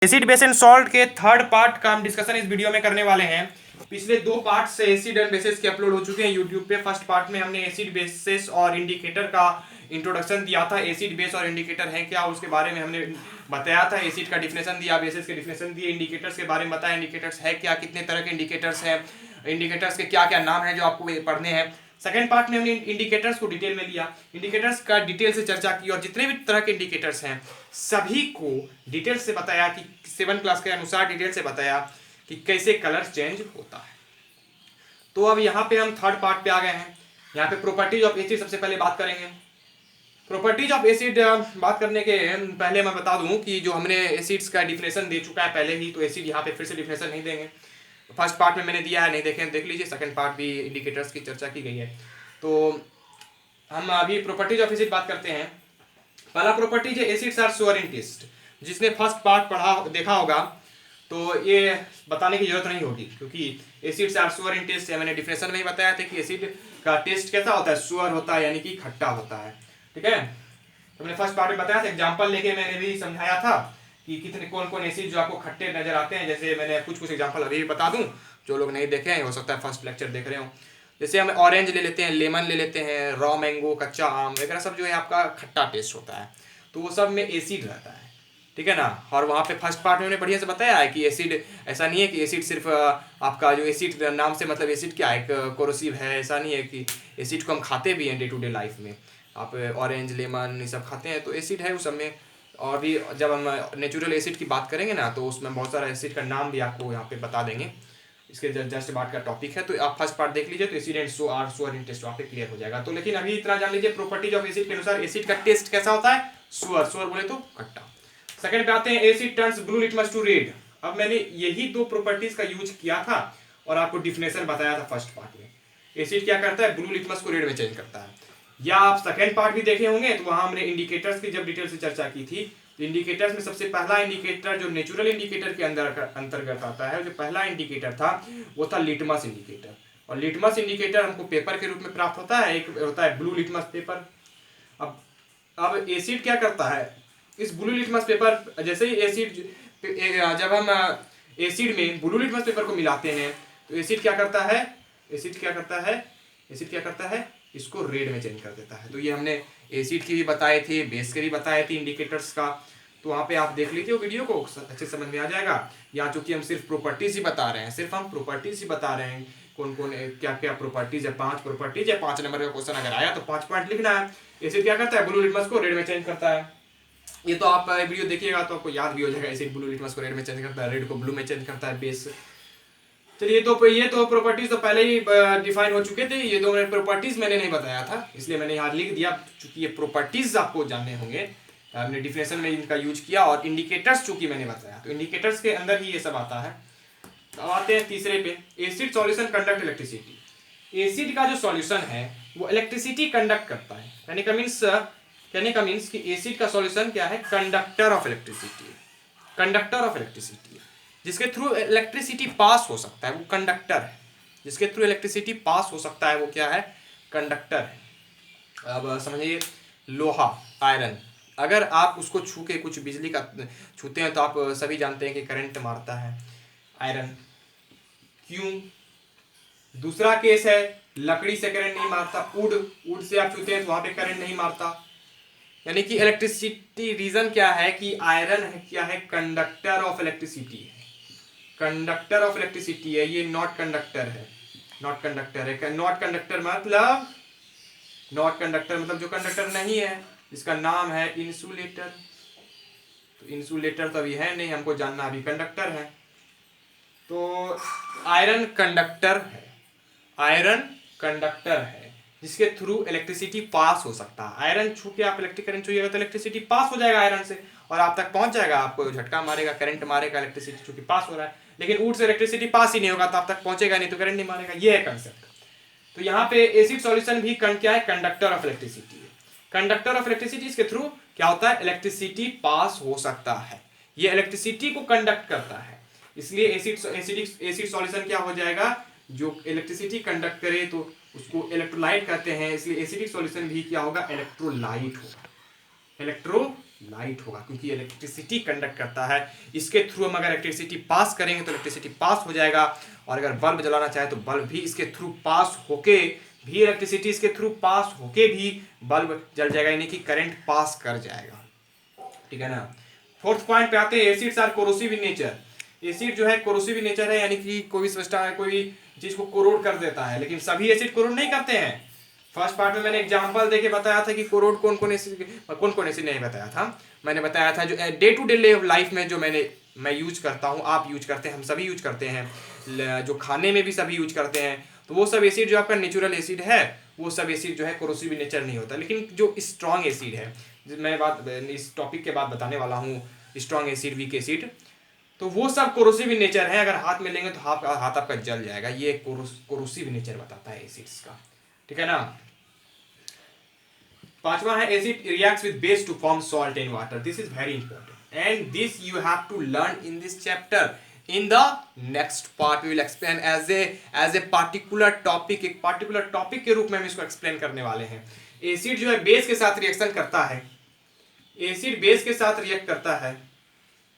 Acid base and salt के third part का हम डिस्कशन इस वीडियो में करने वाले हैं। पिछले दो पार्ट से एसिड एंड बेसिस के अपलोड हो चुके हैं यूट्यूब पे। फर्स्ट पार्ट में हमने एसिड बेसिस और इंडिकेटर का इंट्रोडक्शन दिया था। एसिड बेस और इंडिकेटर है क्या, उसके बारे में हमने बताया था। एसिड का डिफिनेशन दिया, बेसिस के डिफिनेशन दिए, इंडिकेटर्स के बारे में बताया, इंडिकेटर्स है क्या, कितने तरह के इंडिकेटर्स हैं, इंडिकेटर्स के क्या क्या नाम है जो आपको पढ़ने हैं। सेकेंड पार्ट में हमने इंडिकेटर्स को डिटेल में लिया, इंडिकेटर्स का डिटेल से चर्चा की और जितने भी तरह के इंडिकेटर्स हैं सभी को डिटेल से बताया कि 7 क्लास के अनुसार डिटेल से बताया कि कैसे कलर चेंज होता है। तो अब यहाँ पे हम थर्ड पार्ट पे आ गए हैं। यहाँ पे प्रॉपर्टीज ऑफ एसिड सबसे पहले बात करेंगे। प्रॉपर्टीज ऑफ एसिड बात करने के पहले मैं बता दूं कि जो हमने एसिड्स का डिफिनेशन दे चुका है पहले ही, तो एसिड यहाँ पे फिर से डिफिनेशन नहीं देंगे। फर्स्ट पार्ट में मैंने दिया है, नहीं देखें देख लीजिए। सेकंड पार्ट भी इंडिकेटर्स की चर्चा की गई है। तो हम अभी प्रॉपर्टीज ऑफ एसिड बात करते हैं। पहला प्रॉपर्टीज है acids are sour in taste. जिसने फर्स्ट पार्ट पढ़ा देखा होगा तो ये बताने की जरूरत नहीं होगी, क्योंकि acids are sour in taste मैंने डिफिनेशन में ही बताया था कि एसिड का टेस्ट कैसा होता है, श्योर होता है, यानी कि खट्टा होता है। ठीक है, तो मैंने फर्स्ट पार्ट में बताया था, एग्जांपल लेके मैंने भी समझाया था कि कितने कौन कौन एसिड जो आपको खट्टे नजर आते हैं। जैसे मैंने कुछ एग्जांपल अभी भी बता दूं, जो लोग नहीं देखे हैं हो सकता है फर्स्ट लेक्चर देख रहे हो। जैसे हम ऑरेंज ले लेते हैं, लेमन ले लेते हैं, रॉ मैंगो, कच्चा आम वगैरह सब जो है आपका खट्टा टेस्ट होता है, तो वो सब में एसिड रहता है। ठीक है ना। और वहाँ पे फर्स्ट पार्ट में मैंने बढ़िया से बताया है कि एसिड ऐसा नहीं है कि एसिड सिर्फ आपका जो एसिड नाम से मतलब एसिड क्या है, कोरोसिव है, ऐसा नहीं है कि एसिड को हम खाते भी हैं डे टू डे लाइफ में। आप ऑरेंज, लेमन ये सब खाते हैं तो एसिड है उस सब में। और भी जब हम नेचुरल एसिड की बात करेंगे ना तो उसमें बहुत सारा एसिड का नाम भी आपको यहाँ पे बता देंगे। इसके जस्ट बात का टॉपिक है, तो आप फर्स्ट पार्ट देख लीजिए, तो acid and sour in taste वहाँ पे क्लियर हो जाएगा। तो लेकिन अभी इतना जान लीजिए, प्रॉपर्टीज ऑफ एसिड के अनुसार एसिड का टेस्ट कैसा होता है, श्योर बोले तो खट्टा। सेकंड पे आते हैं, acid turns blue litmus to red. अब मैंने यही दो प्रॉपर्टीज का यूज किया था और आपको डिफिनेशन बताया था फर्स्ट पार्ट में। एसिड क्या करता है, ब्लू लिटमस को रेड में चेंज करता है। या आप सेकंड पार्ट भी देखे होंगे, तो वहां हमने इंडिकेटर्स की जब डिटेल से चर्चा की थी, तो इंडिकेटर्स में सबसे पहला इंडिकेटर जो नेचुरल इंडिकेटर के अंतर्गत आता है, जो पहला इंडिकेटर था वो था लिटमस इंडिकेटर। और लिटमस इंडिकेटर हमको पेपर के रूप में प्राप्त होता है, एक होता है ब्लू लिटमस पेपर। अब एसिड क्या करता है, इस ब्लू लिटमस पेपर जैसे ही एसिड जब हम एसिड में ब्लू लिटमस पेपर को मिलाते हैं तो एसिड क्या करता है, एसिड क्या करता है, इसको रेड में चेंज कर देता है। तो ये हमने एसिड की भी बताए थे, बेस के भी बताए थे इंडिकेटर्स का, तो वहाँ पे आप देख लीजिए वीडियो को, अच्छे समझ में आ जाएगा। यहाँ चूंकि हम सिर्फ प्रॉपर्टीज ही बता रहे हैं, सिर्फ हम प्रॉपर्टीज ही बता रहे हैं, कौन कौन क्या क्या प्रॉपर्टीज है, 5 प्रॉपर्टीज है। 5 नंबर का क्वेश्चन अगर आया तो 5 पॉइंट लिखना है। एसिड क्या करता है, ब्लू लिटमस को रेड में चेंज करता है। ये तो आप वीडियो देखिएगा तो आपको याद भी हो जाएगा, एसिड ब्लू लिटमस को रेड में चेंज करता है, रेड को ब्लू में चेंज करता है बेस। चलिए, तो ये तो प्रॉपर्टीज तो पहले ही डिफाइन हो चुके थे। ये दो प्रॉपर्टीज मैंने नहीं बताया था, इसलिए मैंने यहाँ लिख दिया, चूंकि ये प्रॉपर्टीज आपको जानने होंगे। हमने डिफिनेशन में इनका यूज किया और इंडिकेटर्स चूंकि मैंने बताया, तो इंडिकेटर्स के अंदर ही ये सब आता है। तो आते हैं तीसरे पे, acid solution conduct electricity. Acid का जो सॉल्यूशन है वो इलेक्ट्रिसिटी कंडक्ट करता है। कहने का मीन्स कि एसिड का सॉल्यूशन क्या है, conductor of electricity. Conductor of electricity जिसके थ्रू इलेक्ट्रिसिटी पास हो सकता है वो कंडक्टर है। जिसके थ्रू इलेक्ट्रिसिटी पास हो सकता है वो क्या है, कंडक्टर है। अब समझिए, लोहा, आयरन, अगर आप उसको छू के कुछ बिजली का छूते हैं तो आप सभी जानते हैं कि करंट मारता है आयरन। क्यों? दूसरा केस है, लकड़ी से करंट नहीं मारता, वुड से आप छूते हैं तो वहां पे करंट नहीं मारता। यानी कि इलेक्ट्रिसिटी रीजन क्या है कि आयरन है, क्या है, कंडक्टर ऑफ इलेक्ट्रिसिटी है। कंडक्टर ऑफ इलेक्ट्रिसिटी है, ये नॉट कंडक्टर है। नॉट कंडक्टर है, नॉट कंडक्टर मतलब जो कंडक्टर नहीं है, जिसका नाम है इंसुलेटर। तो इंसुलेटर तो अभी है नहीं, हमको जानना अभी कंडक्टर है। तो आयरन कंडक्टर है, आयरन कंडक्टर है जिसके थ्रू इलेक्ट्रिसिटी पास हो सकता है। आयरन छू के आप इलेक्ट्रिक करंट छूइएगा तो इलेक्ट्रिसिटी पास हो जाएगा आयरन से और आप तक पहुंच जाएगा, आपको झटका मारेगा, करंट मारेगा, इलेक्ट्रिसिटी चूंकि पास हो रहा है। लेकिन वुड से इलेक्ट्रिसिटी पास ही नहीं होगा तो आप तक पहुंचेगा नहीं, तो करंट नहीं मारेगा। ये है कंसेप्ट। तो यहाँ पे एसिड सॉल्यूशन भी क्या है, कंडक्टर ऑफ इलेक्ट्रिसिटी है। कंडक्टर ऑफ इलेक्ट्रिसिटी, इसके थ्रू क्या होता है, इलेक्ट्रिसिटी पास हो सकता है। ये इलेक्ट्रिसिटी को कंडक्ट करता है, इसलिए एसिड सॉल्यूशन क्या हो जाएगा, जो इलेक्ट्रिसिटी कंडक्ट करे तो उसको इलेक्ट्रोलाइट कहते हैं। इसलिए एसिडिक सॉल्यूशन भी क्या होगा, इलेक्ट्रोलाइट होगा। इलेक्ट्रोलाइट लाइट होगा, क्योंकि इलेक्ट्रिसिटी कंडक्ट करता है। इसके थ्रू हम अगर इलेक्ट्रिसिटी पास करेंगे तो इलेक्ट्रिसिटी पास हो जाएगा, और अगर बल्ब जलाना चाहे तो बल्ब भी इसके थ्रू पास होके भी, इलेक्ट्रिसिटी इसके थ्रू पास होके भी बल्ब जल जाएगा, यानी कि करंट पास कर जाएगा। ठीक है ना। फोर्थ पॉइंट पे आते हैं, acids are corrosive in nature. Acid जो है कोरोसिव इन नेचर है, यानी कि कोई सिस्टम है, कोई चीज को कोरोड कर देता है, लेकिन सभी एसिड कोरोड नहीं करते हैं। फर्स्ट पार्ट में मैंने एग्जांपल देके बताया था कि कोरोड कौन कौन एसिड नहीं बताया था। मैंने बताया था जो डे टू डे लाइफ में जो मैं यूज करता हूँ, आप यूज करते हैं, हम सभी यूज करते हैं, जो खाने में भी सभी यूज करते हैं, तो वो सब एसिड जो आपका नेचुरल एसिड है, वो सब एसिड जो है कोरोसिव नेचर नहीं होता। लेकिन जो स्ट्रॉन्ग एसिड है, मैं बात इस टॉपिक के बाद बताने वाला हूँ, स्ट्रॉन्ग एसिड, वीक एसिड, तो वो सब कोरोसिव नेचर है। अगर हाथ में लेंगे तो हाथ आपका जल जाएगा। ये कोरोसिव नेचर बताता है एसिड्स का। ठीक है ना। पांचवा है, acid reacts with base to form salt and water. This is very important and this you have to learn in this chapter. In the next part we will explain as a particular topic. एक particular topic के रूप में हम इसको explain करने वाले हैं। Acid जो है बेस के साथ रिएक्शन करता है, एसिड बेस के साथ रिएक्ट करता है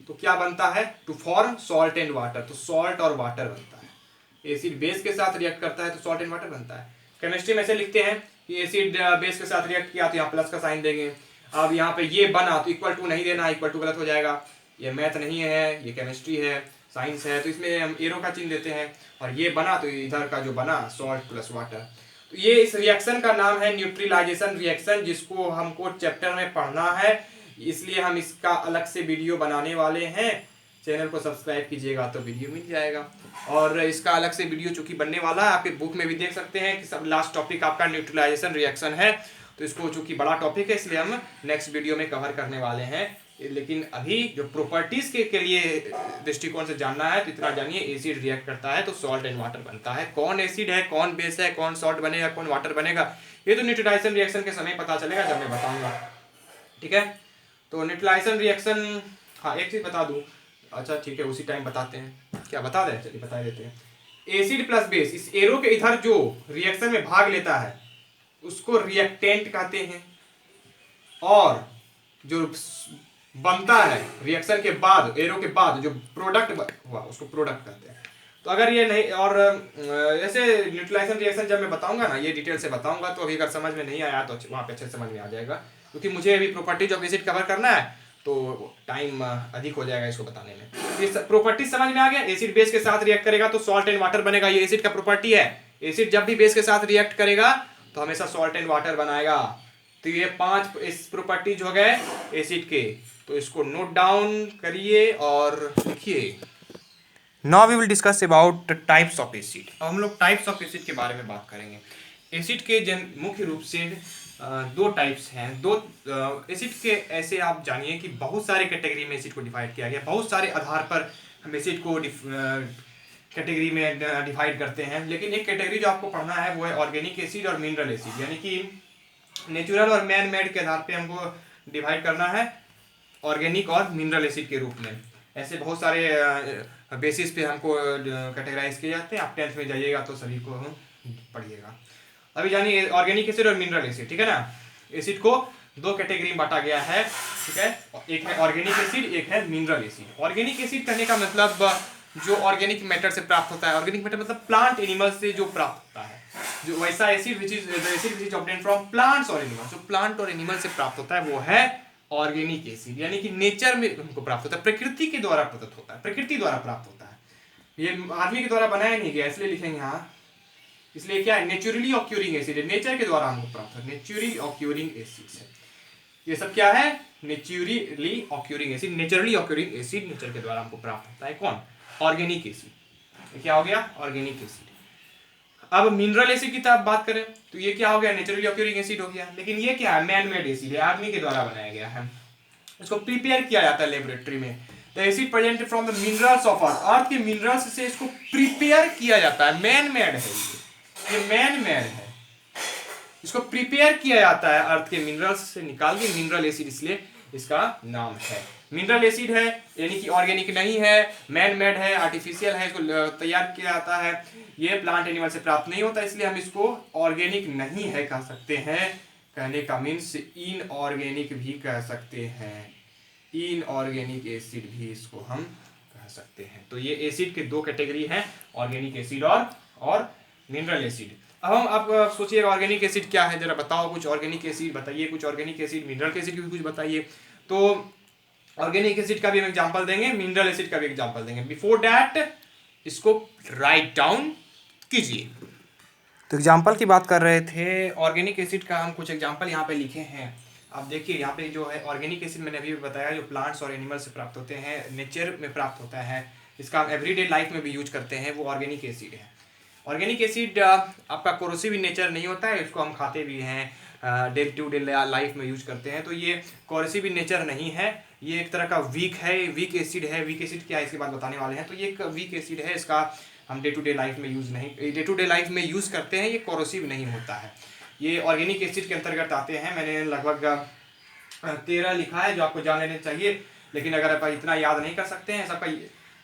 तो क्या बनता है, to form salt and water, तो सॉल्ट और वाटर बनता है। एसिड बेस के साथ रिएक्ट करता है तो सॉल्ट एंड वाटर बनता है। केमिस्ट्री में ऐसे लिखते हैं कि एसिड बेस के साथ रिएक्ट किया तो यहाँ प्लस का साइन देंगे। अब यहाँ पे ये बना तो इक्वल टू नहीं देना, इक्वल टू गलत हो जाएगा। ये मैथ नहीं है, ये केमिस्ट्री है, साइंस है, तो इसमें हम एरो का चिन्ह देते हैं। और ये बना तो इधर का जो बना सॉल्ट प्लस वाटर, तो ये इस रिएक्शन का नाम है न्यूट्रलाइजेशन रिएक्शन, जिसको हमको चैप्टर में पढ़ना है, इसलिए हम इसका अलग से वीडियो बनाने वाले हैं। चैनल को सब्सक्राइब कीजिएगा तो वीडियो मिल जाएगा। और इसका अलग से वीडियो चूंकि बनने वाला है, आपके बुक में भी देख सकते हैं कि सब लास्ट टॉपिक आपका न्यूट्रलाइजेशन रिएक्शन है, तो इसको चूंकि बड़ा टॉपिक है इसलिए हम नेक्स्ट वीडियो में कवर करने वाले हैं। लेकिन अभी जो प्रॉपर्टीज के लिए दृष्टिकोण से जानना है तो इतना जानिए, एसिड रिएक्ट करता है तो सॉल्ट एंड वाटर बनता है। कौन एसिड है, कौन बेस है, कौन सॉल्ट बनेगा, कौन वाटर बनेगा, ये तो न्यूट्रलाइजेशन रिएक्शन के समय पता चलेगा जब मैं बताऊंगा। ठीक है। तो न्यूट्रलाइजेशन रिएक्शन, हाँ एक चीज बता दूं, अच्छा ठीक है उसी टाइम बताते हैं, क्या बता दें, चलिए बता देते हैं। एसिड प्लस बेस, इस एरो के इधर जो रिएक्शन में भाग लेता है उसको रिएक्टेंट कहते हैं, और जो बनता है रिएक्शन के बाद, एरो के बाद जो प्रोडक्ट हुआ उसको प्रोडक्ट कहते हैं। तो अगर ये नहीं, और ऐसे न्यूट्रलाइजेशन रिएक्शन जब मैं बताऊंगा ना, ये डिटेल से बताऊंगा, तो अभी अगर समझ में नहीं आया तो वहाँ पे अच्छे समझ में आ जाएगा, क्योंकि मुझे अभी प्रॉपर्टीज ऑफ एसिड कवर करना है तो टाइम अधिक हो जाएगा इसको बताने में। इस प्रॉपर्टी समझ में आ गया। एसिड बेस के साथ रिएक्ट करेगा तो सॉल्ट एंड वाटर बनेगा, ये एसिड का प्रॉपर्टी है। एसिड जब भी बेस के साथ रिएक्ट करेगा तो हमेशा सॉल्ट एंड वाटर बनाएगा। तो ये 5 इस प्रॉपर्टीज हो गए एसिड के, तो इसको नोट डाउन करिए और लिखिए। Now we will discuss about types of acid. अब हम लोग टाइप्स ऑफ एसिड के बारे में बात करेंगे। एसिड के मुख्य रूप से 2 टाइप्स हैं। एसिड के ऐसे आप जानिए कि बहुत सारे कैटेगरी में एसिड को डिवाइड किया गया, बहुत सारे आधार पर हम एसिड को कैटेगरी में डिवाइड करते हैं। लेकिन एक कैटेगरी जो आपको पढ़ना है वो है ऑर्गेनिक एसिड और मिनरल एसिड, यानी कि नेचुरल और मैन मेड के आधार पे हमको डिवाइड करना है ऑर्गेनिक और मिनरल एसिड के रूप में। ऐसे बहुत सारे बेसिस पे हमको कैटेगराइज किए जाते हैं। आप 10th में जाइएगा तो सभी को हम पढ़िएगा। अभी जानिए ऑर्गेनिक एसिड और मिनरल एसिड। ठीक है ना। एसिड को 2 कैटेगरी में बांटा गया है। ठीक है, एक है ऑर्गेनिक एसिड, एक है मिनरल एसिड। ऑर्गेनिक एसिड कहने का मतलब जो ऑर्गेनिक मैटर से प्राप्त होता है। ऑर्गेनिक मैटर मतलब प्लांट एनिमल से जो प्राप्त होता है, जो वैसा acid which is obtained from plants और एनिमल्स, जो प्लांट और एनिमल से प्राप्त होता है वो है ऑर्गेनिक एसिड, यानी कि नेचर में हमको प्राप्त होता है, प्रकृति के द्वारा प्राप्त होता है, प्रकृति द्वारा प्राप्त होता है। ये आदमी के द्वारा बनाया नहीं गया, इसलिए लिखेंगे यहाँ। इसलिए क्या है, नेचुरली ऑक्यूरिंग एसिड है, नेचर के द्वारा हमको प्राप्त है, नेचुरली ऑक्यूरिंग एसिड है। ये सब क्या है, naturally occurring acid, naturally occurring acid nature के द्वारा हमको प्राप्त होता है। कौन, ऑर्गेनिक एसिड। क्या हो गया, ऑर्गेनिक एसिड। अब मिनरल एसिड की तरफ बात करें तो ये क्या हो गया, नेचुरली ऑक्यूरिंग एसिड हो गया। लेकिन ये क्या है, मैन मेड एसिड है, आदमी के द्वारा बनाया गया है। इसको प्रिपेयर किया जाता है लेबोरेटरी में। The acid presented from the minerals of earth, earth के मिनरल्स से इसको प्रिपेयर किया जाता है। मैन मेड है ये मैन मेड है, इसको प्रिपेयर किया जाता है अर्थ के मिनरल्स से निकाल के, मिनरल एसिड इसलिए इसका नाम है। मिनरल एसिड है यानी कि ऑर्गेनिक नहीं है, मैन मेड है, आर्टिफिशियल है, इसको तैयार किया जाता है, ये प्लांट एनिमल से प्राप्त नहीं होता, इसलिए हम इसको ऑर्गेनिक नहीं है कह सकते हैं। कहने का मीन्स इनऑर्गेनिक भी कह सकते हैं। इनऑर्गेनिक एसिड भी इसको हम कह सकते हैं। तो ये एसिड के दो कैटेगरी हैं, ऑर्गेनिक एसिड और मिनरल एसिड। अब हम आप सोचिए ऑर्गेनिक एसिड क्या है, जरा बताओ कुछ ऑर्गेनिक एसिड बताइए, कुछ ऑर्गेनिक एसिड, मिनरल एसिड भी कुछ बताइए। तो ऑर्गेनिक एसिड का भी हम एग्जांपल देंगे, मिनरल एसिड का भी एग्जांपल देंगे। बिफोर दैट इसको राइट डाउन कीजिए। तो एग्जांपल की बात कर रहे थे, ऑर्गेनिक एसिड का हम कुछ एग्जांपल यहाँ पे लिखे हैं। आप देखिए यहाँ पे जो है ऑर्गेनिक एसिड मैंने अभी बताया जो प्लांट्स और एनिमल से प्राप्त होते हैं, नेचर में प्राप्त होता है, इसका हम एवरीडे लाइफ में भी यूज करते हैं, वो ऑर्गेनिक एसिड है। ऑर्गेनिक एसिड आपका कोरोसिव नेचर नहीं होता है, इसको हम खाते भी हैं, डे टू डे लाइफ में यूज करते हैं। तो ये कोरोसिव नेचर नहीं है, ये एक तरह का वीक है, वीक एसिड है। वीक एसिड क्या है इसके बाद बताने वाले हैं। तो ये एक वीक एसिड है, इसका हम डे टू डे लाइफ में यूज नहीं, डे टू डे लाइफ में यूज करते हैं, ये कोरोसिव नहीं होता है। ये ऑर्गेनिक एसिड के अंतर्गत आते हैं। मैंने लगभग 13 लिखा है जो आपको जान लेने चाहिए, लेकिन अगर आप इतना याद नहीं कर सकते हैं सबका,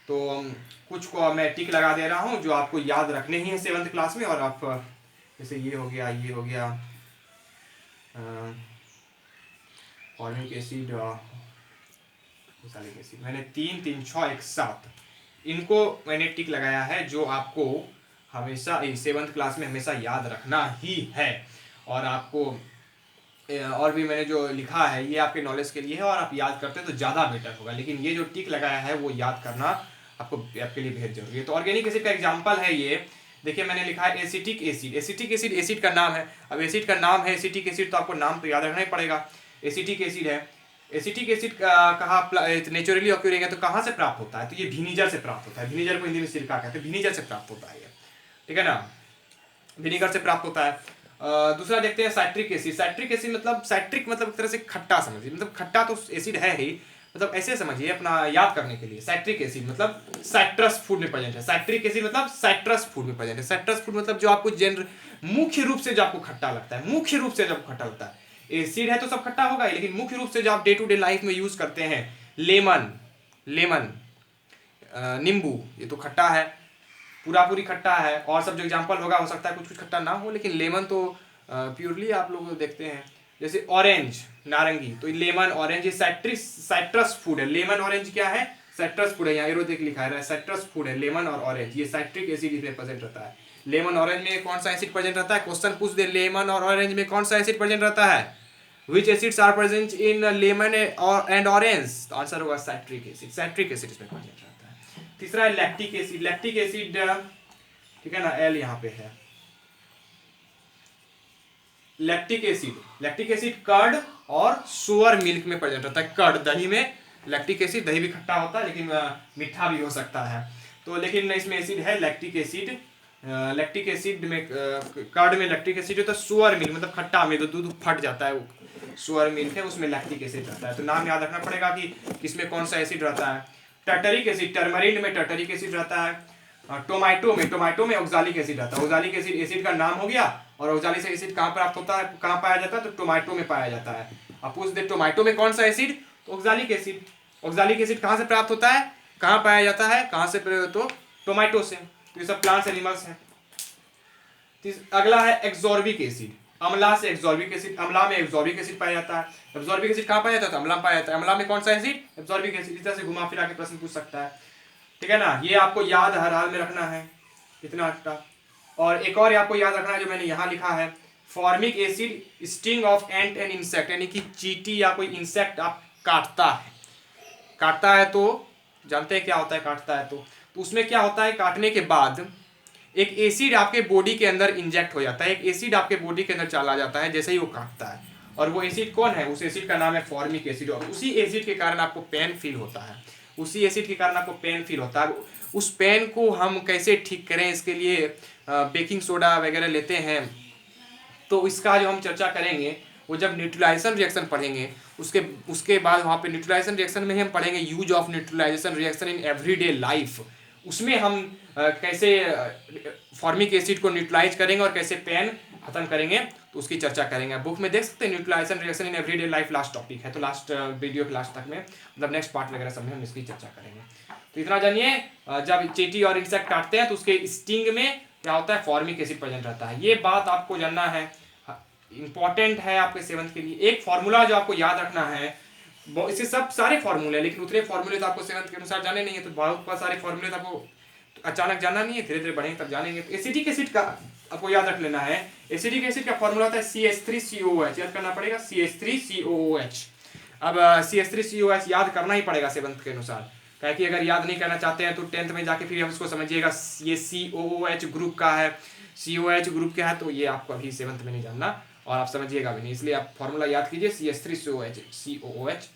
तो कुछ को मैं टिक लगा दे रहा हूँ जो आपको याद रखने ही है 7th क्लास में। और आप जैसे ये हो गया, ये हो गया ऑर्गेनिक एसिड, सैलिक एसिड, मैंने 3 3 6 1 7 इनको मैंने टिक लगाया है, जो आपको हमेशा 7th क्लास में हमेशा याद रखना ही है। और आपको और भी मैंने जो लिखा है ये आपके नॉलेज के लिए है, और आप याद करते हैं तो ज़्यादा बेटर होगा, लेकिन ये जो टिक लगाया है वो याद करना आपके लिए बेहद जरूरी है। तो ऑर्गेनिक एसिड का एग्जांपल है ये, देखिए मैंने लिखा है acetic acid. Acetic acid acid का नाम है। अब एसिड का नाम है एसिटिक एसिड, तो आपको नाम तो याद रखना ही पड़ेगा। एसिटिक एसिड है। एसिटिक एसिड कहाँ नेचुरली ऑक्यूरिंग है, तो कहाँ से प्राप्त होता है, तो ये विनीगर से प्राप्त होता है। विनीगर को हिंदी में सिरका कहते हैं, विनीगर से प्राप्त होता है ये, ठीक है ना, विनीगर से प्राप्त होता है। दूसरा देखते हैं साइट्रिक एसिड। साइट्रिक एसिड मतलब, साइट्रिक मतलब एक तरह से खट्टा समझिए, मतलब खट्टा तो एसिड है ही, मतलब ऐसे समझिए अपना याद करने के लिए। साइट्रिक एसिड मतलब साइट्रस फूड में प्रेजेंट है। साइट्रिक एसिड मतलब साइट्रस फूड में प्रेजेंट है। साइट्रस फूड मतलब जो आपको मुख्य रूप से जो आपको खट्टा लगता है, मुख्य रूप से जो आपको खट्टा लगता है। एसिड है तो सब खट्टा होगा ही, लेकिन मुख्य रूप से जो आप डे टू डे लाइफ में यूज करते हैं, लेमन, नींबू, ये तो खट्टा है, पूरी खट्टा है। और सब जो एग्जांपल होगा हो सकता है कुछ कुछ खट्टा ना हो, लेकिन लेमन तो प्योरली आप लोग देखते हैं। जैसे ऑरेंज, नारंगी, तो लेमन ऑरेंज ये साइट्रस फूड है। लेमन ऑरेंज क्या है, साइट्रस फूड है। यहाँ एरो देख लिखा है साइट्रस फूड है, लेमन और ऑरेंज, ये साइट्रिक एसिड इसमें प्रेजेंट रहता है। लेमन ऑरेंज में कौन सा एसिड प्रेजेंट रहता है, क्वेश्चन पूछ दे, लेमन और ऑरेंज में कौन सा एसिड प्रेजेंट रहता है, which acids are present in lemon and orange, तो आंसर होगा साइट्रिक एसिड। साइट्रिक एसिड इसमें प्रेजेंट रहता है। तीसरा है लैक्टिक एसिड। लैक्टिक एसिड, ठीक है ना, एल यहाँ पे है। लैक्टिक एसिड कर्ड और सुअर मिल्क में प्रेजेंट रहता है। कर्ड, दही में लैक्टिक एसिड, दही भी खट्टा होता है लेकिन मीठा भी हो सकता है, तो लेकिन इसमें एसिड है लैक्टिक एसिड। लैक्टिक एसिड में कर्ड में लैक्टिक एसिड होता है। सुअर मिल्क मतलब खट्टा में, तो दूध फट जाता है, वो सुअर मिल्क है, उसमें लैक्टिक एसिड रहता है। तो नाम याद रखना पड़ेगा कि किसमें कौन सा एसिड रहता है। टर्टरिक एसिड, टर्मरिन में टर्टरिक एसिड रहता है। टोमेटो में ऑक्सालिक एसिड रहता है। ऑक्सालिक एसिड एसिड का नाम हो गया, और ऑक्सालिक एसिड कहाँ प्राप्त होता है, कहाँ पाया जाता है, तो टोमेटो में पाया जाता है। अब पूछ दे टोमेटो में कौन सा acid, oxalic acid. Oxalic acid कहाँ से प्राप्त होता है, कहाँ पाया जाता है, कहाँ से, तो टोमेटो से। तो ये सब प्लांट्स एनिमल्स हैं। अगला है एक्सॉर्बिक एसिड। अम्ला से एक्सॉर्बिक एसिड, अम्ला में एक्सॉर्बिक एसिड पाया जाता है। एक्सॉर्बिक एसिड कहाँ पाया जाता है, अम्ला में पाया जाता है। अम्ला में कौन सा एसिड, एक्सॉर्बिक एसिड। इस तरह से घुमा फिरा के प्रश्न पूछ सकता है, ठीक है ना। ये आपको याद हर हाल में रखना है, इतना अच्छा। और एक और आपको याद रखना है जो मैंने यहाँ लिखा है, formic acid sting of ant and insect, यानी कि चींटी या कोई इंसेक्ट आप काटता है तो जानते हैं क्या होता है, काटता है तो उसमें क्या होता है, काटने के बाद एक एसिड आपके बॉडी के अंदर इंजेक्ट हो जाता है, एक एसिड आपके बॉडी के अंदर चला जाता है जैसे ही वो काटता है। और वो एसिड कौन है, उस एसिड का नाम है फॉर्मिक एसिड। और उसी एसिड के कारण आपको पेन फील होता है, उसी एसिड के कारण आपको पेन फील होता है। उस पेन को हम कैसे ठीक करें, इसके लिए बेकिंग सोडा वगैरह लेते हैं, तो इसका जो हम चर्चा करेंगे वो जब न्यूट्रलाइजेशन रिएक्शन पढ़ेंगे, उसके बाद वहाँ पे न्यूट्रलाइजेशन रिएक्शन में हम पढ़ेंगे use of neutralization reaction in everyday life. उसमें हम कैसे फॉर्मिक एसिड को न्यूट्रलाइज करेंगे और कैसे पेन खत्म करेंगे, तो उसकी चर्चा करेंगे। बुक में देख सकते हैं neutralization reaction in everyday life, last topic है, तो लास्ट वीडियो क्लास तक में, मतलब नेक्स्ट पार्ट वगैरह सब में हम इसकी चर्चा करेंगे। तो इतना जानिए, जब चींटी और इंसेक्ट काटते हैं तो उसके स्टिंग में क्या होता है, फॉर्मिक एसिड प्रेजेंट रहता है। ये बात आपको जानना है, इंपॉर्टेंट है आपके 7th के लिए। एक फॉर्मूला जो आपको याद रखना है, इससे सब सारे फॉर्मूले, लेकिन उतने फॉर्मूले तो आपको सेवंथ के अनुसार जाने नहीं है, तो बहुत सारे फॉर्मूले तो आपको अचानक जानना नहीं है, धीरे धीरे बढ़ेंगे तब जानेंगे। तो एसिटिक एसिड का आपको याद रख लेना है। एसिटिक एसिड का फॉर्मूला होता है CH3COOH, याद करना पड़ेगा CH3COOH। अब CH3COOH याद करना ही पड़ेगा सेवंथ के अनुसार, क्या कि अगर याद नहीं करना चाहते हैं तो 10th में जाके फिर आप इसको समझिएगा, ये COOH ग्रुप का है, COOH ग्रुप का है, तो ये आपको अभी सेवंथ में नहीं जानना और आप समझिएगा भी नहीं, इसलिए आप फॉर्मूला याद कीजिए CH3COOH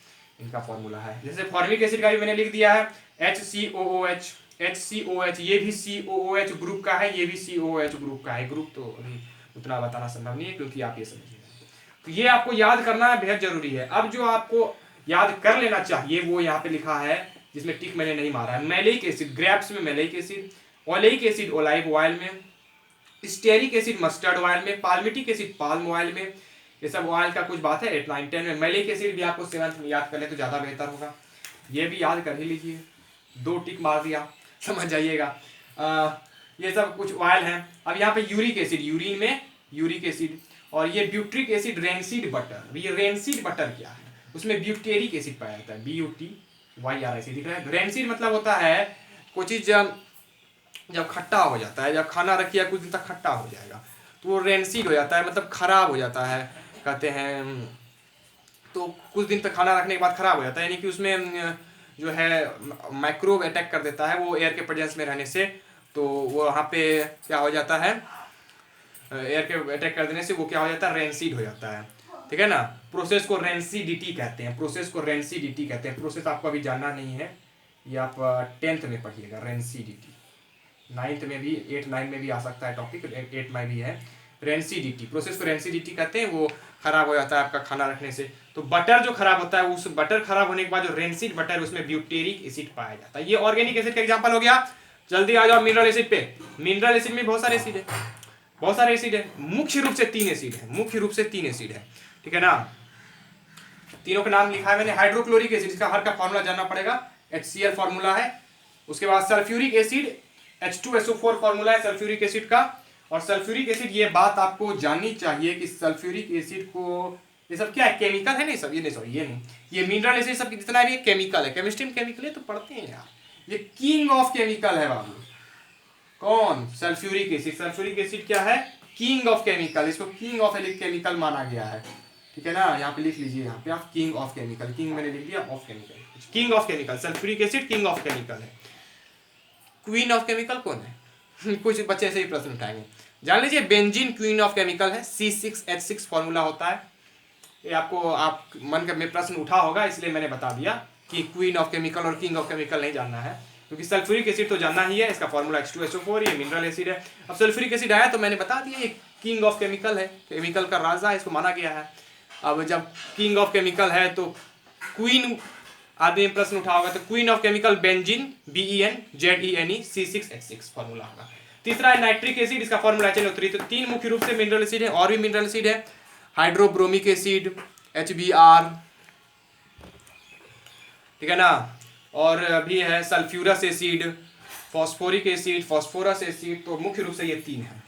इनका फॉर्मूला है। जैसे फॉर्मिक एसिड का भी मैंने लिख दिया है HCOOH, ये भी COOH ग्रुप का है, ये भी COOH ग्रुप का है। ग्रुप तो अभी उतना बताना संभव नहीं है क्योंकि आप ये समझिए, तो ये आपको याद करना है, बेहद जरूरी है। अब जो आपको याद कर लेना चाहिए वो यहाँ पे लिखा है, जिसमें टिक मैंने नहीं मारा है। मैलिक एसिड ग्रेप्स में malic acid, oleic acid olive oil में, स्टेरिक एसिड मस्टर्ड ऑयल में, पाल्मिटिक एसिड पाल्म ऑयल में, ये सब ऑयल का कुछ बात है 8, 9, 10 में। मैलिक एसिड भी आपको 7th में याद कर ले तो ज़्यादा बेहतर होगा, ये भी याद कर ही लीजिए, 2 टिक मार दिया, समझ जाइएगा। ये सब कुछ ऑयल हैं। अब यहाँ पे यूरिक एसिड, यूरिन में यूरिक एसिड, और ये ब्यूट्रिक एसिड, रेनसीड बटर। ये रेनसीड बटर क्या है, उसमें ब्यूटेरिक एसिड पाया जाता है, BUTYR दिख रहा है। रेनसीड मतलब होता है कोई चीज़ जब खट्टा हो जाता है, जब खाना रखिए कुछ दिन तक खट्टा हो जाएगा तो वो रेनसीड हो जाता है, मतलब खराब हो जाता है कहते हैं। तो कुछ दिन तक खाना रखने के बाद खराब हो जाता है, यानी कि उसमें जो है माइक्रोब अटैक कर देता है वो एयर के प्रेजेंस में रहने से, तो वो वहाँ पे क्या हो जाता है, एयर के अटैक कर देने से वो क्या हो जाता है, रेनसीड हो जाता है, ठीक है ना। प्रोसेस को रेनसीडिटी कहते हैं, प्रोसेस को रेनसीडिटी कहते हैं। प्रोसेस आपको अभी जानना नहीं है, ये आप 10th में पढ़िएगा, रेनसीडिटी। 9th में भी, 8, 9 में भी आ सकता है टॉपिक, 8 में भी है। रेनसीडिटी, प्रोसेस को रेनसीडिटी कहते हैं, वो खराब हो जाता है आपका खाना रखने से। तो बटर जो खराब होता है, उस बटर खराब होने के बाद जो रेनसीड बटर है उसमें ब्यूटेरिक एसिड पाया जाता है। ये ऑर्गेनिक एसिड का एग्जांपल हो गया। जल्दी आ जाओ मिनरल एसिड पे। मिनरल एसिड में बहुत सारे एसिड है, बहुत सारे एसिड है, मुख्य रूप से 3 एसिड है, मुख्य रूप से 3 एसिड है, ठीक है ना। तीनों का नाम लिखा है मैंने। हाइड्रोक्लोरिक एसिड, इसका हर का फॉर्मूला जानना पड़ेगा, HCl फॉर्मूला है। उसके बाद सल्फ्यूरिक एसिड, H2SO4 फॉर्मूला है सल्फ्यूरिक एसिड का। और सल्फ्यूरिक एसिड, ये बात आपको जाननी चाहिए कि सल्फ्यूरिक एसिड को, ये सब क्या है, केमिकल है नहीं सब, ये नहीं सॉरी ये नहीं, ये मिनरल एसिड सब जितना भी केमिकल है, केमिस्ट्री में केमिकल है तो पढ़ते हैं यार, ये किंग ऑफ केमिकल है बाबू। कौन, सल्फ्यूरिक एसिड। सल्फ्यूरिक एसिड क्या है, किंग ऑफ केमिकल, इसको किंग ऑफ केमिकल माना गया है, ठीक है ना। यहाँ पे लिख लीजिए, यहाँ पे आप किंग ऑफ केमिकल, किंग मैंने लिख दिया, of chemical, king of chemical. Sulphuric acid king of chemical है। क्वीन ऑफ केमिकल कौन है कुछ बच्चे ऐसे ही प्रश्न उठाएंगे, जान लीजिए बेंजीन क्वीन ऑफ केमिकल है, C6H6 फॉर्मूला होता है। ये आपको आप मन में प्रश्न उठा होगा, इसलिए मैंने बता दिया कि क्वीन ऑफ केमिकल और किंग ऑफ केमिकल नहीं जानना है, क्योंकि सल्फ्यूरिक एसिड तो जानना ही है, इसका फॉर्मूला H2SO4, ये मिनरल एसिड है। अब सल्फ्यूरिक एसिड आया तो मैंने बता दिया ये किंग ऑफ केमिकल है, केमिकल का राजा है, इसको माना गया है। अब जब किंग ऑफ केमिकल है तो क्वीन, आदमी प्रश्न उठा होगा तो queen of chemical benzene, BENZENE, C6H6 formula होगा। तीसरा है नाइट्रिक एसिड, इसका फॉर्मूला चलिए उतरी। तो 3 मुख्य रूप से मिनरल एसिड है, और भी मिनरल एसिड है, हाइड्रोब्रोमिक एसिड HBr, ठीक है ना, और भी है sulphurous acid, phosphoric acid, phosphorous acid. तो मुख्य रूप से ये 3 है।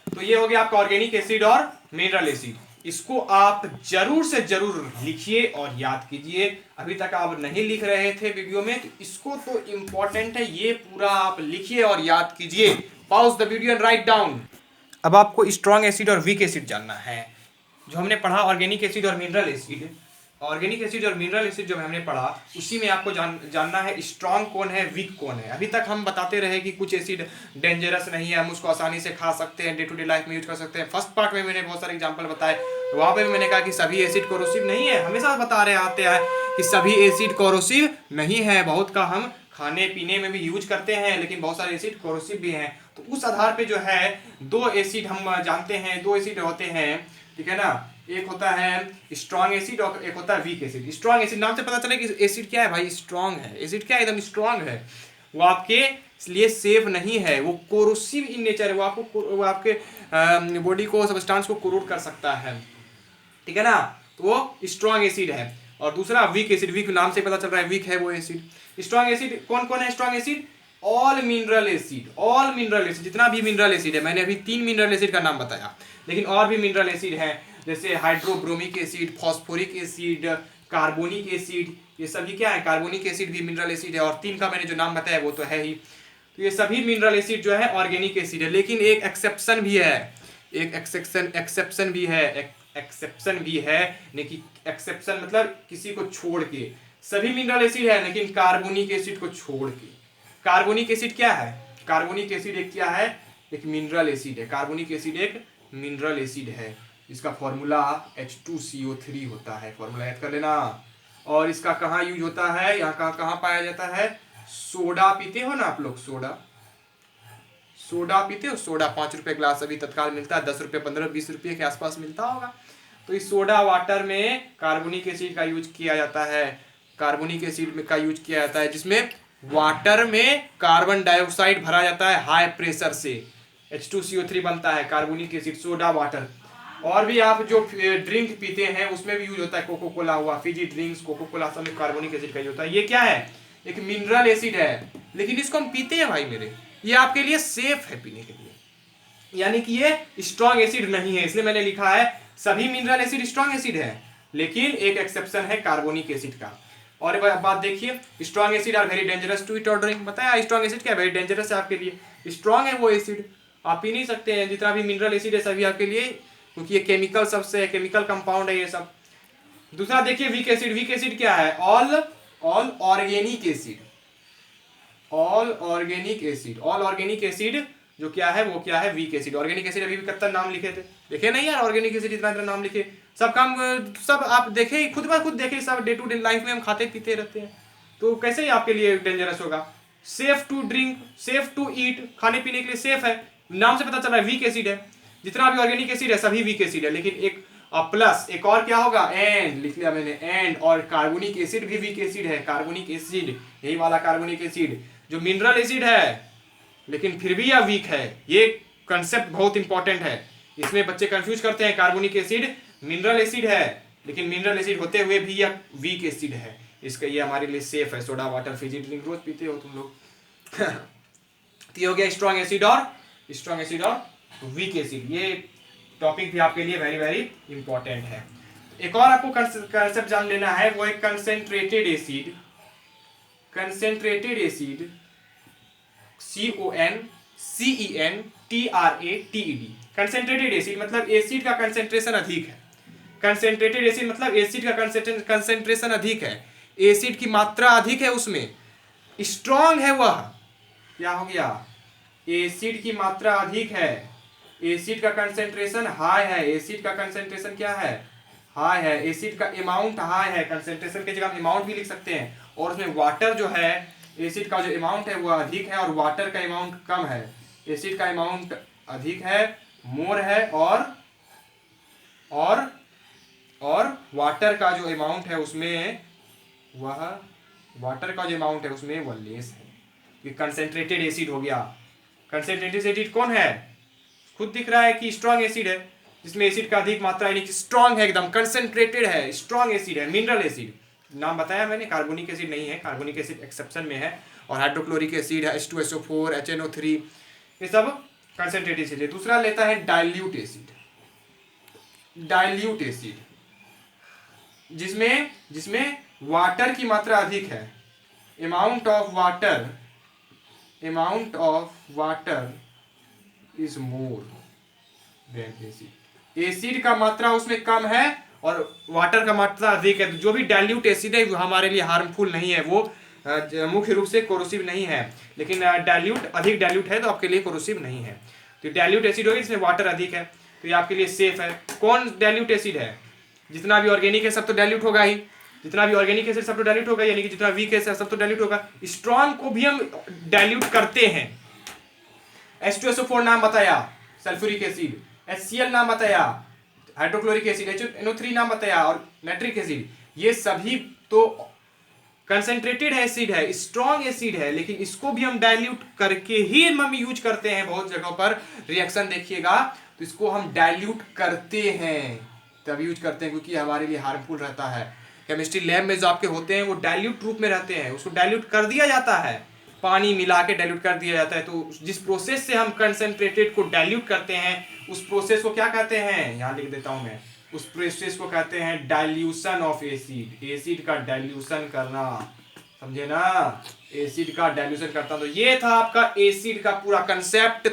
तो ये हो गया आपका ऑर्गेनिक एसिड और मिनरल एसिड। इसको आप जरूर से जरूर लिखिए और याद कीजिए। अभी तक आप नहीं लिख रहे थे वीडियो में, तो इसको तो इंपॉर्टेंट है, ये पूरा आप लिखिए और याद कीजिए। Pause the video and write down. अब आपको स्ट्रॉन्ग एसिड और वीक एसिड जानना है। जो हमने पढ़ा ऑर्गेनिक एसिड और मिनरल एसिड, ऑर्गेनिक एसिड और मिनरल एसिड जो हमने पढ़ा, उसी में आपको जानना है स्ट्रॉन्ग कौन है, वीक कौन है। अभी तक हम बताते रहे कि कुछ एसिड डेंजरस नहीं है, हम उसको आसानी से खा सकते हैं, डे टू डे लाइफ में यूज कर सकते हैं। फर्स्ट पार्ट में मैंने बहुत सारे एग्जांपल बताए, तो वहाँ पे भी मैंने कहा कि सभी एसिड कोरोसिव नहीं है। हमेशा बता रहे आते हैं कि सभी एसिड कोरोसिव नहीं है, बहुत का हम खाने पीने में भी यूज करते हैं, लेकिन बहुत सारे एसिड कोरोसिव भी हैं। तो उस आधार पे जो है 2 एसिड हम जानते हैं, 2 एसिड होते हैं, ठीक है ना। एक होता है स्ट्रॉन्ग एसिड और एक होता है वीक एसिड। स्ट्रॉन्ग एसिड नाम से पता चले कि एसिड क्या है भाई, स्ट्रॉन्ग है। एसिड क्या है, एकदम स्ट्रॉन्ग है, वो आपके लिए सेफ नहीं है, वो कोरोसिव इन नेचर है, वो आपके बॉडी को, सब्सटेंस को कोरोड कर सकता है, ठीक है ना। तो वो स्ट्रॉन्ग एसिड है। और दूसरा वीक एसिड, वीक नाम से पता चल रहा है वीक है वो एसिड। स्ट्रॉन्ग एसिड कौन कौन है strong acid, all mineral acid, all mineral acid, जितना भी मिनरल एसिड है। मैंने अभी 3 मिनरल एसिड का नाम बताया, लेकिन और भी मिनरल एसिड है, जैसे hydrobromic acid, phosphoric acid, carbonic acid, ये सभी क्या है, कार्बोनिक एसिड भी मिनरल एसिड है। और 3 का मैंने जो नाम बताया वो तो है ही। तो ये सभी मिनरल एसिड जो है ऑर्गेनिक एसिड है। लेकिन एक एक्सेप्शन भी है, एक एक्सेप्शन भी है लेकिन एक्सेप्शन मतलब किसी को छोड़ के। सभी मिनरल एसिड है लेकिन कार्बोनिक एसिड को छोड़ के। कार्बोनिक एसिड क्या है, कार्बोनिक एसिड एक क्या है, एक मिनरल एसिड है। कार्बोनिक एसिड एक मिनरल एसिड है। इसका फॉर्मूला H2CO3 होता है, फॉर्मूला याद कर लेना। और इसका कहाँ यूज होता है, यहाँ कहाँ पाया जाता है, सोडा पीते हो ना आप लोग, सोडा पीते हो, सोडा 5 रुपए ग्लास अभी तत्काल मिलता है, 10 रुपए 15 20 रुपए के आसपास मिलता होगा। तो इस सोडा वाटर में कार्बोनिक एसिड का यूज किया जाता है, कार्बोनिक एसिड का यूज किया जाता है, जिसमें वाटर में कार्बन डाइऑक्साइड भरा जाता है हाई प्रेशर से, H2CO3 बनता है कार्बोनिक एसिड, सोडा वाटर। और भी आप जो ड्रिंक पीते हैं उसमें भी यूज होता है, कोको कोला हुआ, फिजी ड्रिंक्स, कोको कोला, सब में कार्बोनिक एसिड का यूज होता है। ये क्या है, एक मिनरल एसिड है, लेकिन इसको हम पीते हैं भाई मेरे, ये आपके लिए सेफ है पीने के लिए, यानी कि ये स्ट्रॉन्ग एसिड नहीं है। इसलिए मैंने लिखा है सभी मिनरल एसिड स्ट्रॉन्ग एसिड है, लेकिन एक एक्सेप्शन है कार्बोनिक एसिड का। और बात देखिए, strong acid are very dangerous to eat और ड्रिंक। बताया स्ट्रॉन्ग एसिड क्या है, वेरी डेंजरस है आपके लिए, स्ट्रॉन्ग है वो एसिड, आप पी नहीं सकते हैं। जितना भी मिनरल एसिड है सभी आपके लिए, क्योंकि ये केमिकल सबसे है, केमिकल कंपाउंड है ये सब। दूसरा देखिए वीक एसिड, वीक एसिड क्या है, all organic acid, all organic acid, all organic acid जो क्या है वो क्या है, वीक एसिड। ऑर्गेनिक एसिड अभी भी कितना नाम लिखे थे, देखे नहीं यार, ऑर्गेनिक एसिड इतना नाम लिखे, सब काम सब आप देखे, खुद ब खुद देखे, सब डे टू डे लाइफ में हम खाते पीते रहते हैं, तो कैसे ही आपके लिए डेंजरस होगा। Safe to drink, safe to eat, खाने पीने के लिए सेफ है, नाम से पता चल रहा है वीक एसिड है। जितना भी ऑर्गेनिक एसिड है सभी वीक एसिड है, लेकिन एक प्लस एक और क्या होगा, एंड लिख लिया मैंने, एंड, और कार्बोनिक एसिड भी वीक एसिड है। कार्बोनिक एसिड, यही वाला कार्बोनिक एसिड जो मिनरल एसिड है लेकिन फिर भी यह वीक है। ये कंसेप्ट बहुत इंपॉर्टेंट है, इसमें बच्चे कंफ्यूज करते हैं, कार्बोनिक एसिड मिनरल एसिड है लेकिन मिनरल एसिड होते हुए भी यह वीक एसिड है, इसका ये हमारे लिए सेफ है। सोडा वाटर फिजी ड्रिंक रोज पीते हो तुम लोग। तो ये हो गया स्ट्रॉन्ग एसिड और वीक एसिड। ये टॉपिक भी आपके लिए वेरी वेरी इंपॉर्टेंट है। एक और आपको कंसेप्ट जान लेना है, वो एक concentrated acid, concentrated acid CONCENTRATED। Concentrated acid मतलब एसिड का कंसेंट्रेशन अधिक है, कंसेंट्रेटेड एसिड मतलब एसिड का कंसेंट्रेशन अधिक है, एसिड की मात्रा अधिक है उसमें, स्ट्रॉन्ग है वह, क्या हो गया, एसिड की मात्रा अधिक है, एसिड का कंसेंट्रेशन हाई है, एसिड का कंसेंट्रेशन क्या है, हाई है, एसिड का अमाउंट हाई है, कंसेंट्रेशन की जगह अमाउंट भी लिख सकते हैं। और उसमें वाटर जो है, एसिड का जो अमाउंट है वो अधिक है और वाटर का अमाउंट कम है, एसिड का अमाउंट अधिक है, मोर है, और वाटर का जो अमाउंट है उसमें वह, वाटर का जो अमाउंट है उसमें वह लेस है। ये कंसेंट्रेटेड एसिड हो गया। कंसेंट्रेटेड एसिड कौन है, खुद दिख रहा है कि स्ट्रॉन्ग एसिड है, जिसमें एसिड का अधिक मात्रा यानी कि स्ट्रॉन्ग है, एकदम कंसेंट्रेटेड है, स्ट्रॉन्ग एसिड है, मिनरल एसिड। नाम बताया मैंने, कार्बोनिक एसिड नहीं है, कार्बोनिक एसिड एक्सेप्शन में है, और हाइड्रोक्लोरिक एसिड है, H2SO4, HNO3, ये सब कंसेंट्रेटेड एसिड है। दूसरा लेता है डाइल्यूट एसिड, डाइल्यूट एसिड जिसमें वाटर की मात्रा अधिक है, amount of water is more than acid, acid का मात्रा उसमें कम है और वाटर का मात्रा अधिक है। तो जो भी डाइल्यूट एसिड है वो हमारे लिए हार्मफुल नहीं है, वो मुख्य रूप से कोरोसिव नहीं है, लेकिन अधिक डाइल्यूट है तो आपके लिए कोरोसिव नहीं है। तो डाइल्यूट एसिड होगी जिसमें वाटर अधिक है, तो ये आपके लिए सेफ है। कौन डाइल्यूट एसिड है, जितना भी ऑर्गेनिक है सब तो डाइल्यूट होगा ही, जितना भी ऑर्गेनिक एसिड सब तो डाइल्यूट होगा, यानी कि जितना वीक एसिड सब तो डाइल्यूट होगा। स्ट्रॉन्ग को भी हम डाइल्यूट करते हैं, H2SO4 नाम बताया, सल्फ्यूरिक एसिड, HCl नाम बताया, हाइड्रोक्लोरिक एसिड, HNO3 नाम बताया, और नाइट्रिक एसिड, ये सभी तो कंसेंट्रेटेड एसिड है, स्ट्रॉन्ग एसिड है, लेकिन इसको भी हम डाइल्यूट करके ही हम यूज करते हैं। बहुत जगहों पर रिएक्शन देखिएगा तो इसको हम डाइल्यूट करते हैं, तब यूज करते हैं क्योंकि हमारे लिए हार्मफुल रहता है। केमिस्ट्री लैब में जो आपके होते हैं वो डाइल्यूट रूप में रहते हैं, उसको डाइल्यूट कर दिया जाता है, पानी मिला के डाइल्यूट कर दिया जाता है। तो जिस प्रोसेस से हम कंसेंट्रेटेड को डाइल्यूट करते हैं उस प्रोसेस को क्या कहते हैं, यहाँ लिख देता हूं मैं, उस प्रोसेस को कहते हैं डाइल्यूशन ऑफ एसिड, एसिड का डाइल्यूशन करना, समझे ना, एसिड का डाइल्यूशन करता। तो ये था आपका एसिड का पूरा कंसेप्ट,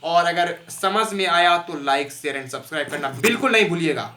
और अगर समझ में आया तो लाइक शेयर एंड सब्सक्राइब करना बिल्कुल नहीं भूलिएगा।